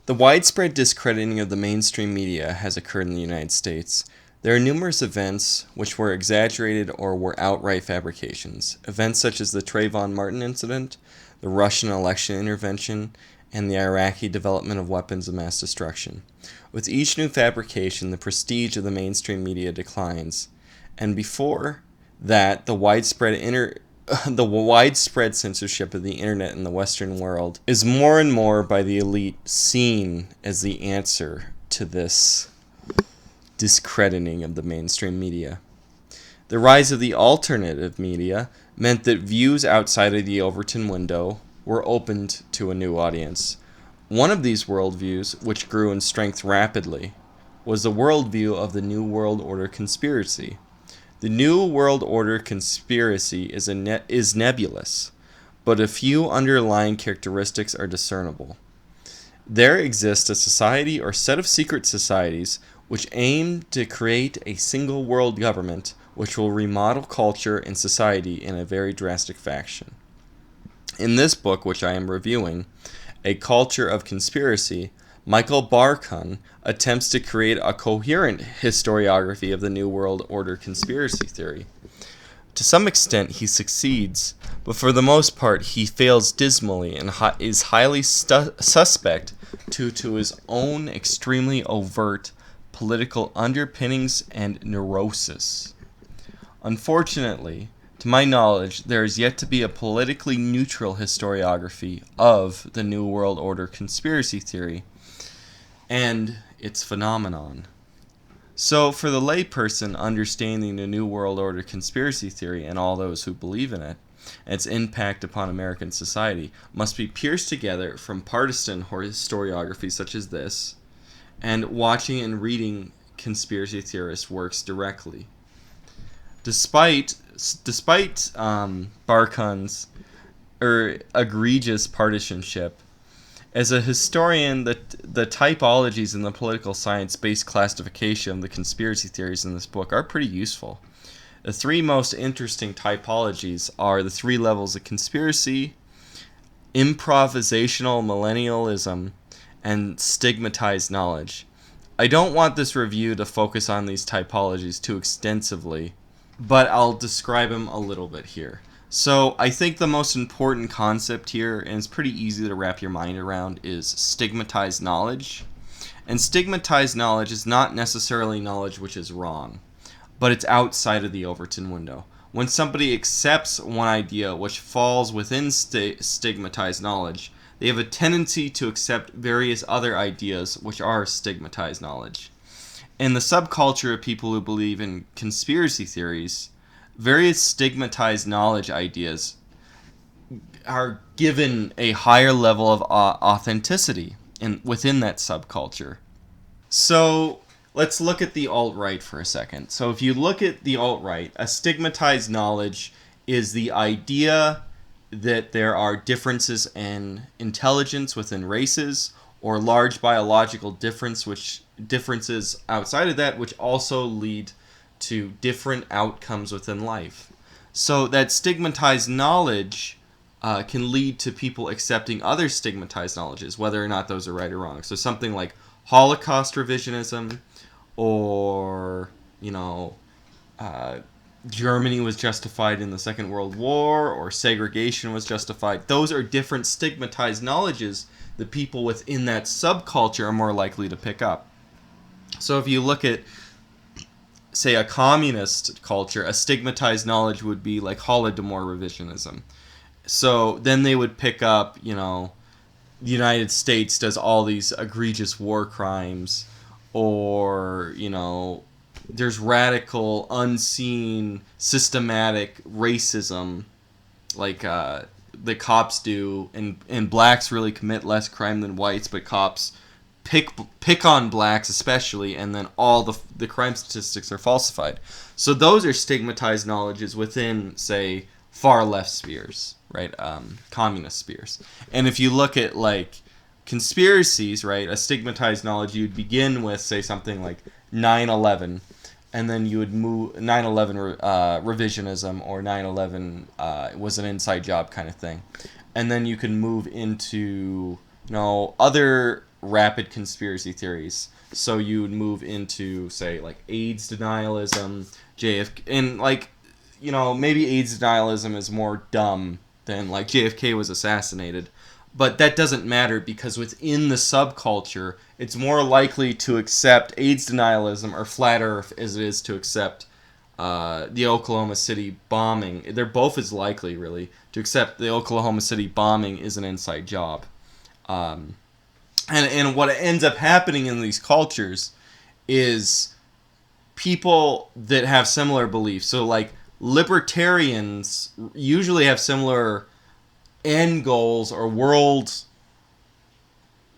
The widespread discrediting of the mainstream media has occurred in the United States. There are numerous events which were exaggerated or were outright fabrications. Events such as the Trayvon Martin incident, the Russian election intervention, and the Iraqi development of weapons of mass destruction. With each new fabrication, the prestige of the mainstream media declines. And before that, the widespread censorship of the internet in the Western world is more and more by the elite seen as the answer to this discrediting of the mainstream media. The rise of the alternative media meant that views outside of the Overton window were opened to a new audience. One of these worldviews, which grew in strength rapidly, was the worldview of the New World Order conspiracy. The New World Order conspiracy is nebulous, but a few underlying characteristics are discernible. There exists a society or set of secret societies which aim to create a single world government which will remodel culture and society in a very drastic fashion. In this book, which I am reviewing, A Culture of Conspiracy, Michael Barkun attempts to create a coherent historiography of the New World Order conspiracy theory. To some extent, he succeeds, but for the most part, he fails dismally and is highly suspect due to his own extremely overt political underpinnings and neurosis. Unfortunately, to my knowledge, there is yet to be a politically neutral historiography of the New World Order conspiracy theory and its phenomenon. So, for the layperson, understanding the New World Order conspiracy theory and all those who believe in it, and its impact upon American society, must be pierced together from partisan historiography such as this, and watching and reading conspiracy theorist works directly. Despite Barkun's egregious partisanship, as a historian, the typologies in the political science-based classification of the conspiracy theories in this book are pretty useful. The three most interesting typologies are the three levels of conspiracy, improvisational millennialism, and stigmatized knowledge. I don't want this review to focus on these typologies too extensively, but I'll describe them a little bit here. So I think the most important concept here, and it's pretty easy to wrap your mind around, is stigmatized knowledge. And stigmatized knowledge is not necessarily knowledge which is wrong, but it's outside of the Overton window. When somebody accepts one idea which falls within stigmatized knowledge, they have a tendency to accept various other ideas which are stigmatized knowledge. In the subculture of people who believe in conspiracy theories, various stigmatized knowledge ideas are given a higher level of authenticity within that subculture. So let's look at the alt-right for a second. So if you look at the alt-right, a stigmatized knowledge is the idea that there are differences in intelligence within races, or large biological differences outside of that, which also lead to different outcomes within life. So that stigmatized knowledge can lead to people accepting other stigmatized knowledges, whether or not those are right or wrong. So something like Holocaust revisionism, or Germany was justified in the Second World War, or segregation was justified. Those are different stigmatized knowledges that people within that subculture are more likely to pick up. So if you look at, say, a communist culture, a stigmatized knowledge would be like Holodomor revisionism. So then they would pick up, the United States does all these egregious war crimes, or, there's radical, unseen, systematic racism, like the cops do, and blacks really commit less crime than whites, but cops pick on blacks especially, and then all the crime statistics are falsified. So those are stigmatized knowledges within, say, far left spheres, right? Communist spheres. And if you look at like conspiracies, right, a stigmatized knowledge, you'd begin with, say, something like 9/11, and then you would move 9/11 revisionism, or 9/11 was an inside job kind of thing, and then you can move into other rapid conspiracy theories. So you would move into, say, like AIDS denialism, JFK, and like, maybe AIDS denialism is more dumb than like JFK was assassinated. But that doesn't matter because within the subculture, it's more likely to accept AIDS denialism or flat Earth as it is to accept the Oklahoma City bombing. They're both as likely, really, to accept the Oklahoma City bombing is an inside job. And what ends up happening in these cultures is people that have similar beliefs. So, like, libertarians usually have similar end goals or worlds.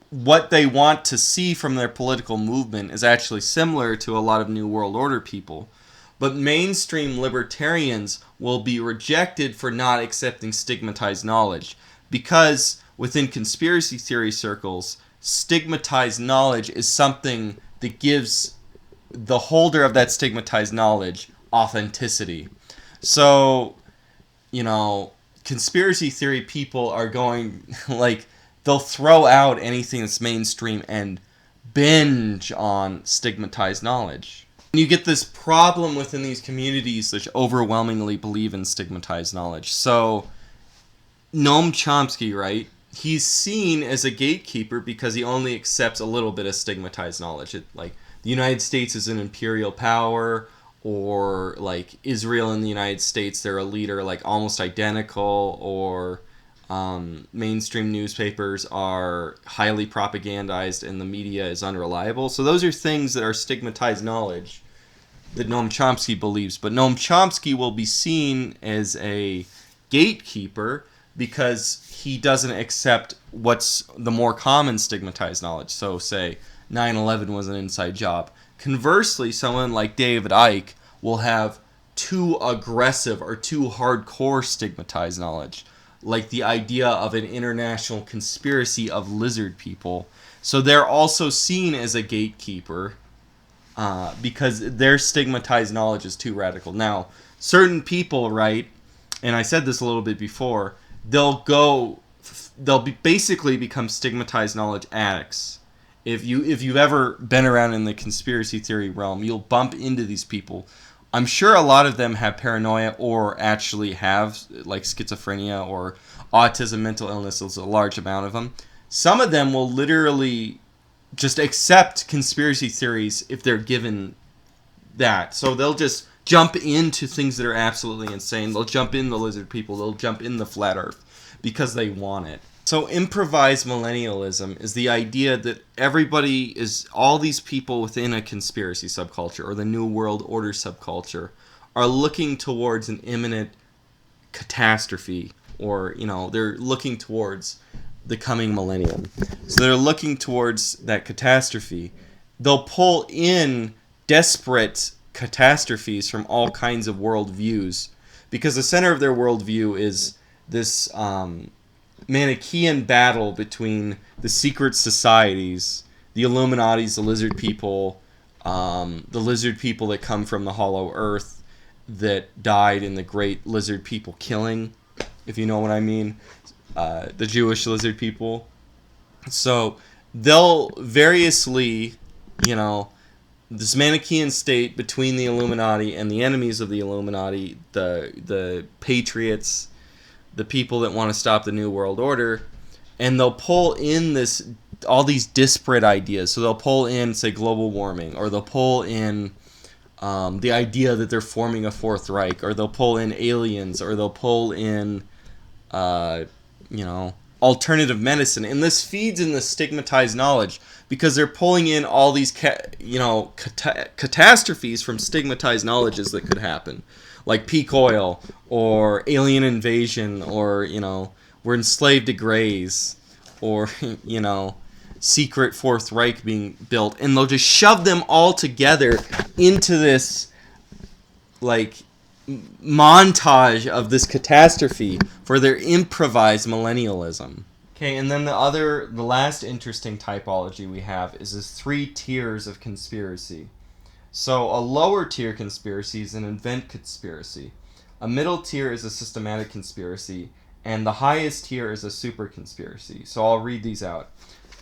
What they want to see from their political movement is actually similar to a lot of New World Order people. But mainstream libertarians will be rejected for not accepting stigmatized knowledge. Because within conspiracy theory circles, stigmatized knowledge is something that gives the holder of that stigmatized knowledge authenticity. So, conspiracy theory people are going, like, they'll throw out anything that's mainstream and binge on stigmatized knowledge. And you get this problem within these communities that overwhelmingly believe in stigmatized knowledge. So, Noam Chomsky, right? He's seen as a gatekeeper because he only accepts a little bit of stigmatized knowledge. Like, the United States is an imperial power, or like Israel and the United States, they're a leader like almost identical, or mainstream newspapers are highly propagandized and the media is unreliable. So those are things that are stigmatized knowledge that Noam Chomsky believes. But Noam Chomsky will be seen as a gatekeeper because he doesn't accept what's the more common stigmatized knowledge. So say 9/11 was an inside job. Conversely, someone like David Icke will have too aggressive or too hardcore stigmatized knowledge, like the idea of an international conspiracy of lizard people. So they're also seen as a gatekeeper because their stigmatized knowledge is too radical. Now, certain people, right, and I said this a little bit before, they'll basically become stigmatized knowledge addicts. If you've ever been around in the conspiracy theory realm, you'll bump into these people. I'm sure a lot of them have paranoia or actually have like schizophrenia or autism, mental illness. There's a large amount of them. Some of them will literally just accept conspiracy theories if they're given that. So they'll just jump into things that are absolutely insane. They'll jump in the lizard people. They'll jump in the flat earth because they want it. So improvised millennialism is the idea that all these people within a conspiracy subculture or the New World Order subculture are looking towards an imminent catastrophe, or, they're looking towards the coming millennium. So they're looking towards that catastrophe. They'll pull in desperate catastrophes from all kinds of worldviews because the center of their worldview is this Manichaean battle between the secret societies, the Illuminatis, the lizard people that come from the hollow earth that died in the great lizard people killing, if you know what I mean, the Jewish lizard people. So they'll variously, this Manichaean state between the Illuminati and the enemies of the Illuminati, the patriots, the people that want to stop the New World Order, and they'll pull in all these disparate ideas. So they'll pull in, say, global warming, or they'll pull in the idea that they're forming a Fourth Reich, or they'll pull in aliens, or they'll pull in, alternative medicine. And this feeds in the stigmatized knowledge because they're pulling in all these, catastrophes from stigmatized knowledges that could happen. Like peak oil, or alien invasion, or, we're enslaved to grays, or, secret Fourth Reich being built. And they'll just shove them all together into this, like, montage of this catastrophe for their improvised millennialism. Okay, and then the last interesting typology we have is this 3 tiers of conspiracy. So a lower tier conspiracy is an event conspiracy. A middle tier is a systematic conspiracy. And the highest tier is a super conspiracy. So I'll read these out.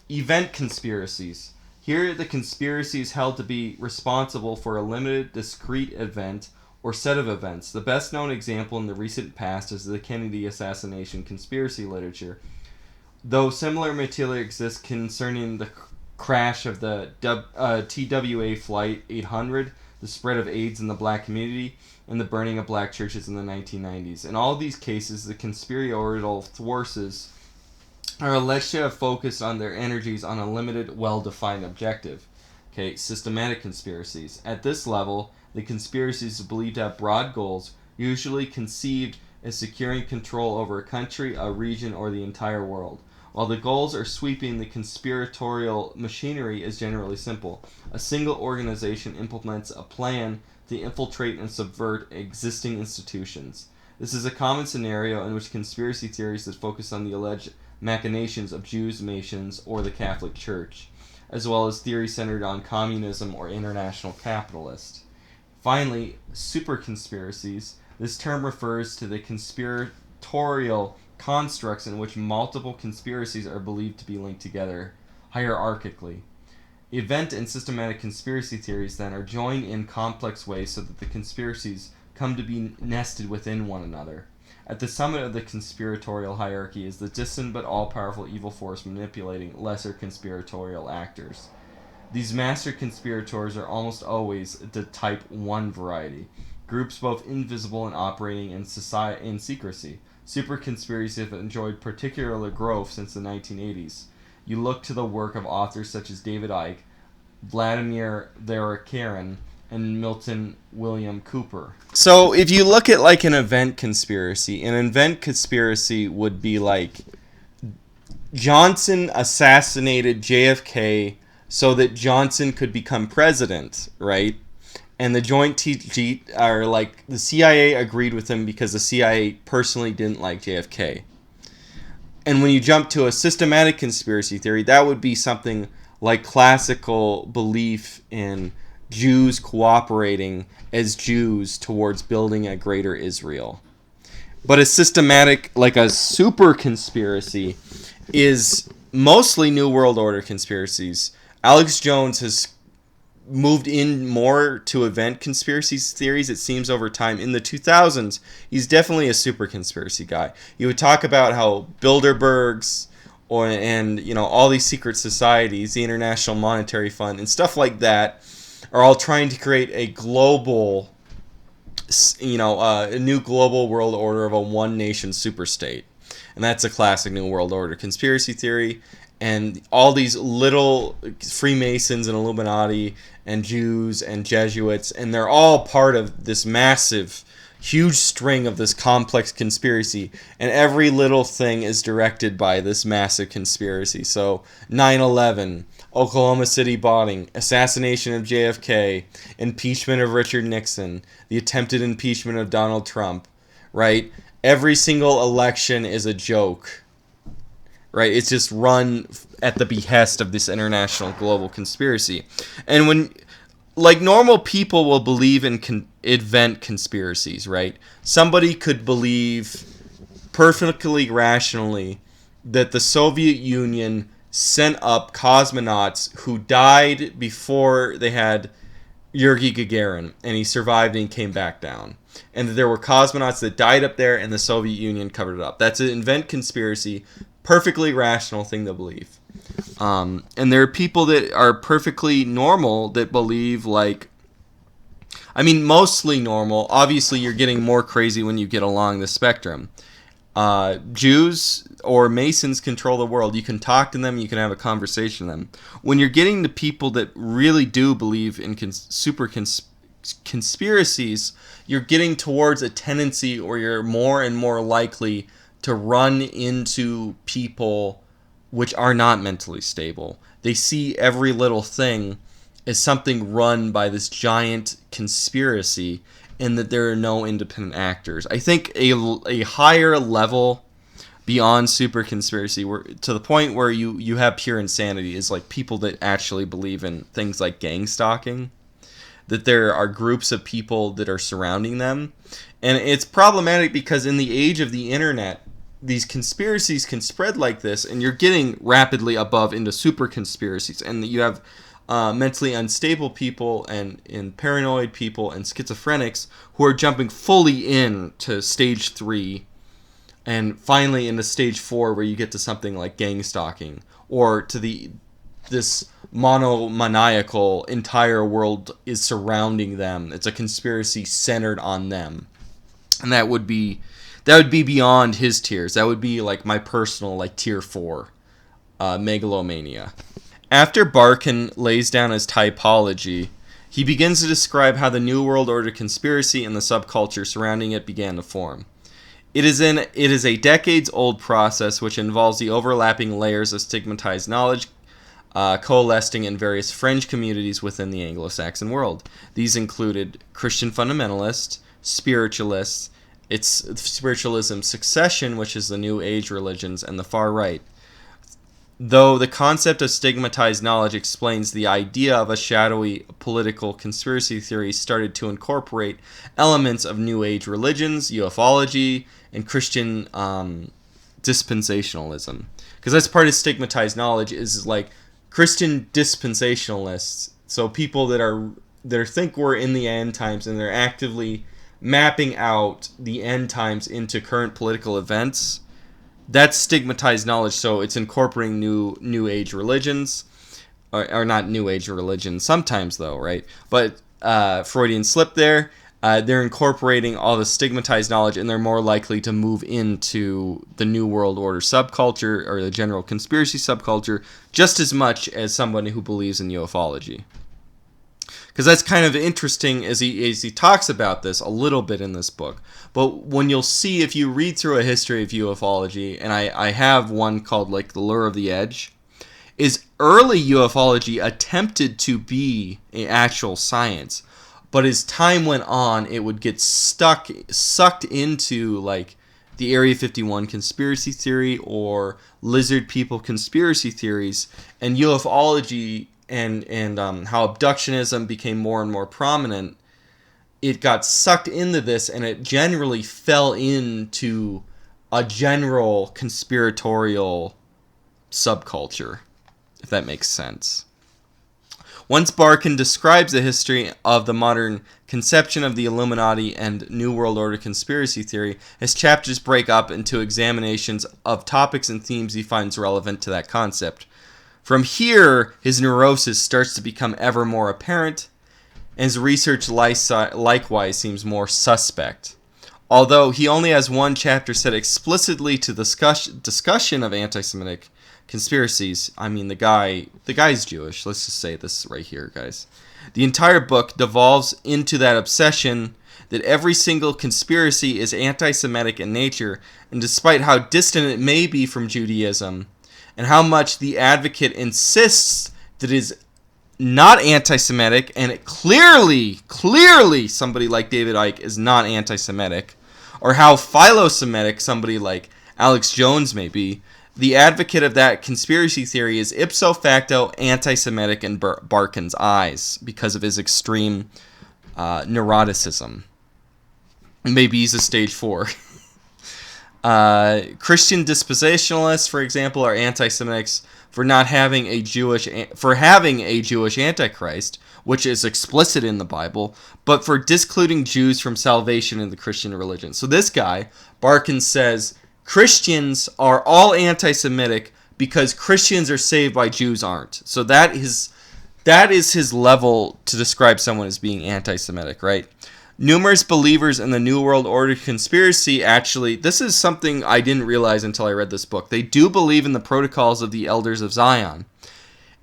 Event conspiracies. Here, the conspiracy is held to be responsible for a limited, discrete event or set of events. The best known example in the recent past is the Kennedy assassination conspiracy literature. Though similar material exists concerning the crash of the TWA Flight 800, the spread of AIDS in the black community, and the burning of black churches in the 1990s. In all these cases, the conspiratorial forces are alleged to have focused on their energies on a limited, well-defined objective. Okay, systematic conspiracies. At this level, the conspiracies are believed to have broad goals, usually conceived as securing control over a country, a region, or the entire world. While the goals are sweeping, the conspiratorial machinery is generally simple. A single organization implements a plan to infiltrate and subvert existing institutions. This is a common scenario in which conspiracy theories that focus on the alleged machinations of Jews, Masons, or the Catholic Church, as well as theories centered on communism or international capitalist. Finally, super conspiracies. This term refers to the conspiratorial constructs in which multiple conspiracies are believed to be linked together hierarchically. Event and systematic conspiracy theories then are joined in complex ways so that the conspiracies come to be nested within one another. At the summit of the conspiratorial hierarchy is the distant but all-powerful evil force manipulating lesser conspiratorial actors. These master conspirators are almost always the type 1 variety, groups both invisible and operating in secrecy. Super conspiracies have enjoyed particular growth since the 1980s. You look to the work of authors such as David Icke, Vladimir Verakarin, and Milton William Cooper. So if you look at like an event conspiracy would be like Johnson assassinated JFK so that Johnson could become president, right? And the joint are like the CIA agreed with him because the CIA personally didn't like JFK. And when you jump to a systematic conspiracy theory, that would be something like classical belief in Jews cooperating as Jews towards building a greater Israel. But a systematic, like a super conspiracy, is mostly New World Order conspiracies. Alex Jones has moved in more to event conspiracy theories, it seems, over time. In the 2000s, he's definitely a super conspiracy guy. He would talk about how Bilderbergs and all these secret societies, the International Monetary Fund, and stuff like that, are all trying to create a global, a new global world order of a one-nation superstate. And that's a classic New World Order conspiracy theory. And all these little Freemasons and Illuminati and Jews and Jesuits, and they're all part of this massive, huge string of this complex conspiracy. And every little thing is directed by this massive conspiracy. So 9/11, Oklahoma City bombing, assassination of JFK, impeachment of Richard Nixon, the attempted impeachment of Donald Trump, right? Every single election is a joke, right? It's just run at the behest of this international global conspiracy. And when, like, normal people will believe in event conspiracies, right? Somebody could believe perfectly rationally that the Soviet Union sent up cosmonauts who died before they had Yuri Gagarin, and he survived and he came back down. And that there were cosmonauts that died up there and the Soviet Union covered it up. That's an event conspiracy, perfectly rational thing to believe. And there are people that are perfectly normal that believe, like, mostly normal. Obviously, you're getting more crazy when you get along the spectrum. Jews or Masons control the world. You can talk to them. You can have a conversation with them. When you're getting to people that really do believe in super conspiracies, you're getting towards a tendency where you're more and more likely to run into people which are not mentally stable. They see every little thing as something run by this giant conspiracy, and that there are no independent actors. I think a higher level beyond super conspiracy, to the point where you have pure insanity, is like people that actually believe in things like gang stalking, that there are groups of people that are surrounding them. And it's problematic because in the age of the internet, these conspiracies can spread like this, and you're getting rapidly above into super conspiracies, and you have mentally unstable people and paranoid people and schizophrenics who are jumping fully in to stage 3 and finally into stage 4 where you get to something like gang stalking, or to this monomaniacal entire world is surrounding them. It's a conspiracy centered on them. And that would be beyond his tiers. That would be like my personal like tier 4 megalomania. After Barkun lays down his typology, he begins to describe how the New World Order conspiracy and the subculture surrounding it began to form. It is a decades-old process which involves the overlapping layers of stigmatized knowledge coalescing in various fringe communities within the Anglo-Saxon world. These included Christian fundamentalists, spiritualists, its spiritualism succession, which is the New Age religions, and the far right. Though the concept of stigmatized knowledge explains the idea of a shadowy political conspiracy theory started to incorporate elements of New Age religions, ufology, and Christian dispensationalism. Because that's part of stigmatized knowledge is like Christian dispensationalists. So people that think we're in the end times and they're actively mapping out the end times into current political events. That's stigmatized knowledge, so it's incorporating new age religions, or not new age religions, sometimes though, right? But Freudian slip there, they're incorporating all the stigmatized knowledge, and they're more likely to move into the New World Order subculture, or the general conspiracy subculture, just as much as somebody who believes in ufology. Because that's kind of interesting as he talks about this a little bit in this book. But when you'll see, if you read through a history of ufology, and I have one called like The Lure of the Edge, is early ufology attempted to be an actual science. But as time went on, it would get sucked into like the Area 51 conspiracy theory or lizard people conspiracy theories, and ufology and how abductionism became more and more prominent. It got sucked into this, and it generally fell into a general conspiratorial subculture, if that makes sense. Once Barkun describes the history of the modern conception of the Illuminati and New World Order conspiracy theory, his chapters break up into examinations of topics and themes he finds relevant to that concept. From here, his neurosis starts to become ever more apparent, and his research likewise seems more suspect. Although he only has one chapter set explicitly to discussion of anti-Semitic conspiracies. I mean, the guy's Jewish. Let's just say this right here, guys. The entire book devolves into that obsession that every single conspiracy is anti-Semitic in nature, and despite how distant it may be from Judaism, and how much the advocate insists that it is not anti-Semitic, and it clearly somebody like David Icke is not anti-Semitic, or how philo-Semitic somebody like Alex Jones may be, the advocate of that conspiracy theory is ipso facto anti-Semitic in Barkun's eyes because of his extreme neuroticism. Maybe he's a stage 4. Christian dispensationalists, for example, are anti-Semitics for having a Jewish Antichrist, which is explicit in the Bible, but for discluding Jews from salvation in the Christian religion. So this guy, Barkun, says Christians are all anti-Semitic because Christians are saved by Jews aren't. So that is his level to describe someone as being anti-Semitic, right? Numerous believers in the New World Order conspiracy actually, this is something I didn't realize until I read this book. They do believe in the protocols of the Elders of Zion.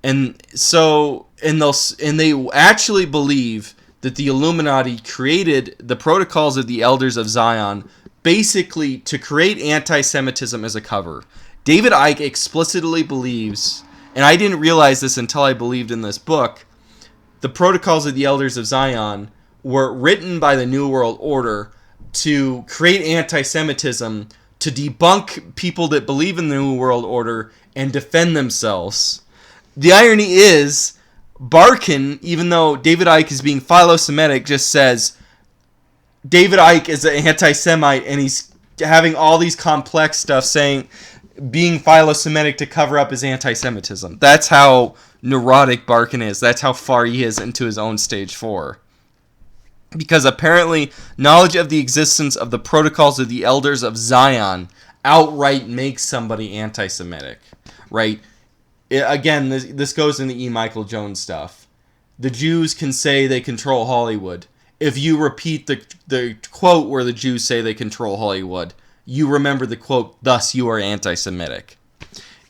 And they actually believe that the Illuminati created the protocols of the Elders of Zion basically to create anti-Semitism as a cover. David Icke explicitly believes, and I didn't realize this until I believed in this book, the protocols of the Elders of Zion were written by the New World Order to create anti-Semitism, to debunk people that believe in the New World Order and defend themselves. The irony is, Barkun, even though David Icke is being philo-Semitic, just says David Icke is an anti-Semite and he's having all these complex stuff saying being philo-Semitic to cover up his anti-Semitism. That's how neurotic Barkun is. That's how far he is into his own stage 4. Because apparently knowledge of the existence of the protocols of the elders of Zion outright makes somebody anti-Semitic, right? Again, this goes into E. Michael Jones stuff. The Jews can say they control Hollywood. If you repeat the quote where the Jews say they control Hollywood, you remember the quote, thus you are anti-Semitic.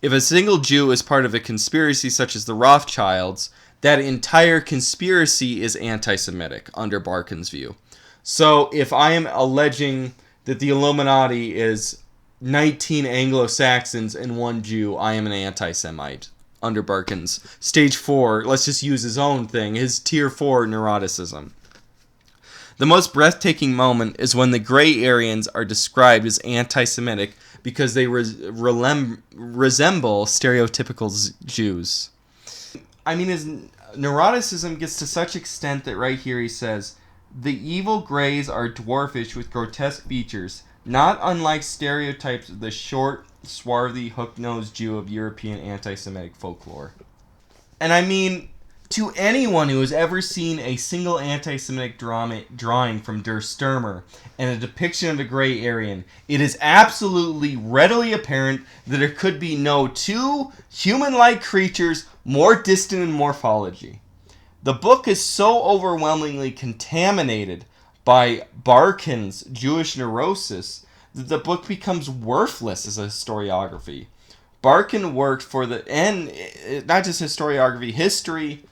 If a single Jew is part of a conspiracy such as the Rothschilds, that entire conspiracy is anti-Semitic under Barkun's view. So if I am alleging that the Illuminati is 19 Anglo-Saxons and 1 Jew, I am an anti-Semite under Barkun's stage 4. Let's just use his own thing, his tier 4 neuroticism. The most breathtaking moment is when the gray Aryans are described as anti-Semitic because they resemble stereotypical Jews. I mean, his neuroticism gets to such extent that right here he says, the evil grays are dwarfish with grotesque features, not unlike stereotypes of the short, swarthy, hook-nosed Jew of European anti-Semitic folklore. And I mean, to anyone who has ever seen a single anti-Semitic drawing from Der Stürmer and a depiction of a gray Aryan, it is absolutely readily apparent that there could be no two human-like creatures more distant in morphology. The book is so overwhelmingly contaminated by Barkun's Jewish neurosis that the book becomes worthless as a historiography. Barkun worked for not just historiography, history.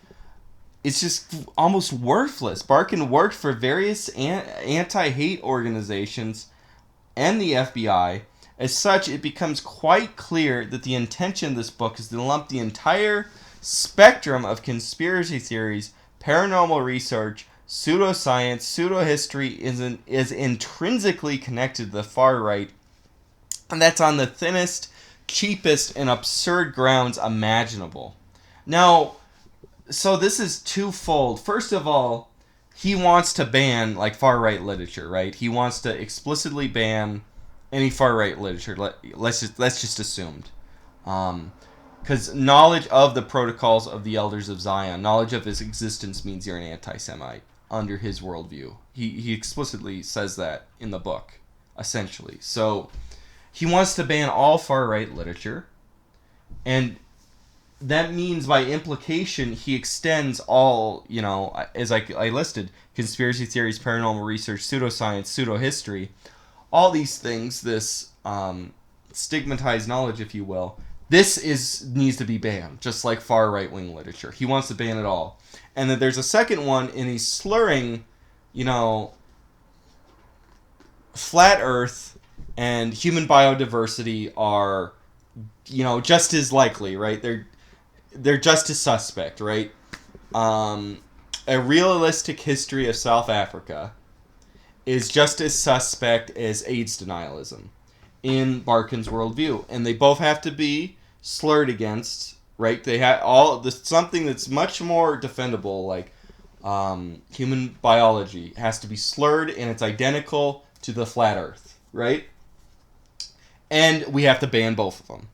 It's just almost worthless. Barkun worked for various anti-hate organizations and the FBI. As such, it becomes quite clear that the intention of this book is to lump the entire spectrum of conspiracy theories, paranormal research, pseudoscience, pseudohistory is intrinsically connected to the far right, and that's on the thinnest, cheapest, and absurd grounds imaginable. Now, so this is twofold. First of all, he wants to ban like far-right literature, right? He wants to explicitly ban any far-right literature. Let's just assumed. Because knowledge of the protocols of the elders of Zion, knowledge of his existence means you're an anti-Semite under his worldview. He explicitly says that in the book, essentially. So he wants to ban all far-right literature, and that means by implication he extends all, as I listed, conspiracy theories, paranormal research, pseudoscience, pseudohistory, all these things, this stigmatized knowledge, if you will. This needs to be banned, just like far right-wing literature. He wants to ban it all. And then there's a second one, and he's slurring, flat Earth and human biodiversity are, just as likely, right? They're just as suspect, right? A realistic history of South Africa is just as suspect as AIDS denialism in Barkun's worldview. And they both have to be slurred against, right? They have something that's much more defendable, like human biology, has to be slurred and it's identical to the flat Earth, right? And we have to ban both of them.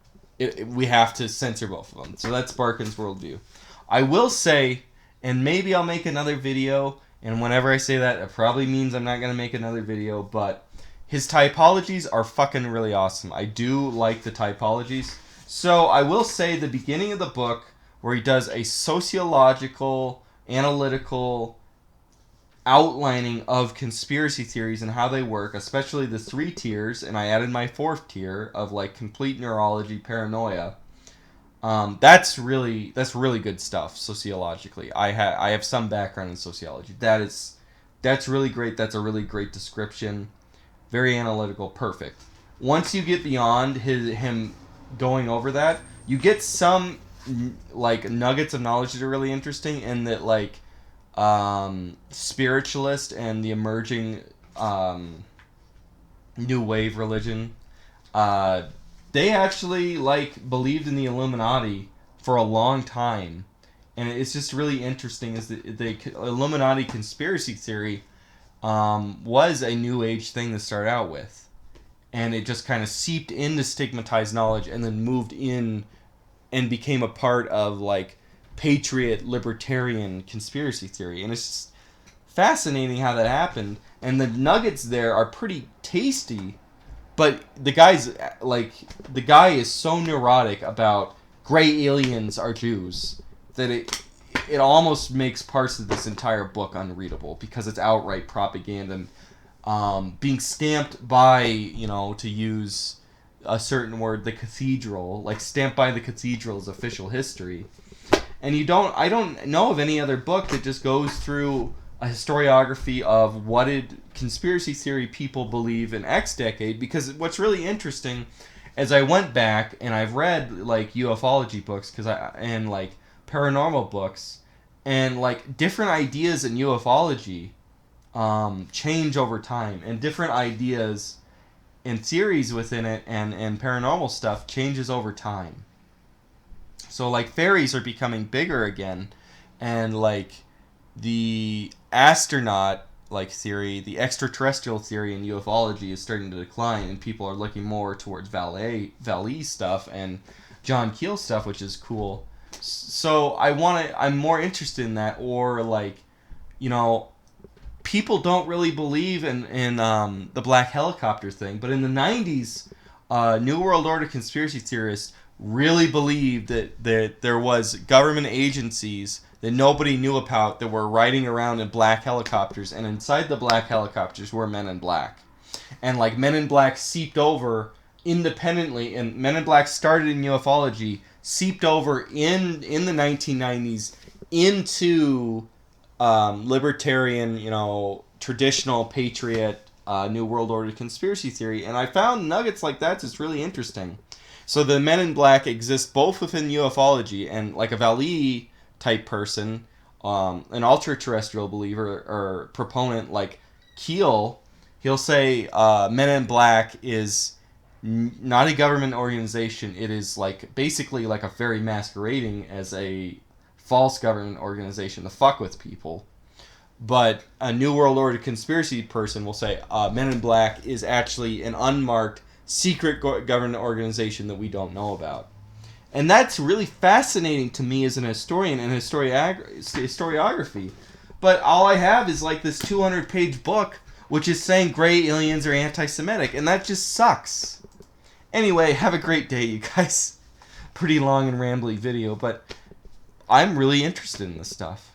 We have to censor both of them. So that's Barkun's worldview. I will say, and maybe I'll make another video, and whenever I say that, it probably means I'm not going to make another video, but his typologies are fucking really awesome. I do like the typologies. So I will say the beginning of the book, where he does a sociological, analytical outlining of conspiracy theories and how they work, especially the 3 tiers, and I added my 4th tier of like complete neurology, paranoia. That's really good stuff sociologically. I have some background in sociology. That's really great. That's a really great description. Very analytical, perfect. Once you get beyond him going over that, you get some like nuggets of knowledge that are really interesting, and that like spiritualist and the emerging new wave religion, they actually like believed in the Illuminati for a long time, and it's just really interesting is that the Illuminati conspiracy theory was a new age thing to start out with, and it just kind of seeped into stigmatized knowledge and then moved in and became a part of like patriot libertarian conspiracy theory. And it's just fascinating how that happened. And the nuggets there are pretty tasty, but the guy is so neurotic about gray aliens are Jews that it almost makes parts of this entire book unreadable because it's outright propaganda, being stamped by, to use a certain word, the cathedral, like stamped by the cathedral's official history. And I don't know of any other book that just goes through a historiography of what did conspiracy theory people believe in X decade, because what's really interesting as I went back and I've read like ufology books and like paranormal books, and like different ideas in ufology change over time, and different ideas and theories within it and paranormal stuff changes over time. So like fairies are becoming bigger again, and like the astronaut like theory, the extraterrestrial theory in ufology is starting to decline, and people are looking more towards Vallée stuff and John Keel stuff, which is cool. So I'm more interested in that, or like, people don't really believe in the black helicopter thing, but in the 90s, New World Order conspiracy theorists really believed that there was government agencies that nobody knew about that were riding around in black helicopters, and inside the black helicopters were men in black. And like men in black seeped over independently, and men in black started in ufology, seeped over in the 1990s into libertarian, traditional patriot, New World Order conspiracy theory. And I found nuggets like that just really interesting. So the men in black exist both within ufology, and like a Vallée type person, an ultra-terrestrial believer or proponent like Keel, he'll say Men in Black is not a government organization. It is like basically like a fairy masquerading as a false government organization to fuck with people. But a New World Order conspiracy person will say Men in Black is actually an unmarked secret government organization that we don't know about. And that's really fascinating to me as an historian and historiography. But all I have is like this 200-page book which is saying gray aliens are anti-Semitic, and that just sucks. Anyway, have a great day, you guys. Pretty long and rambly video, but I'm really interested in this stuff.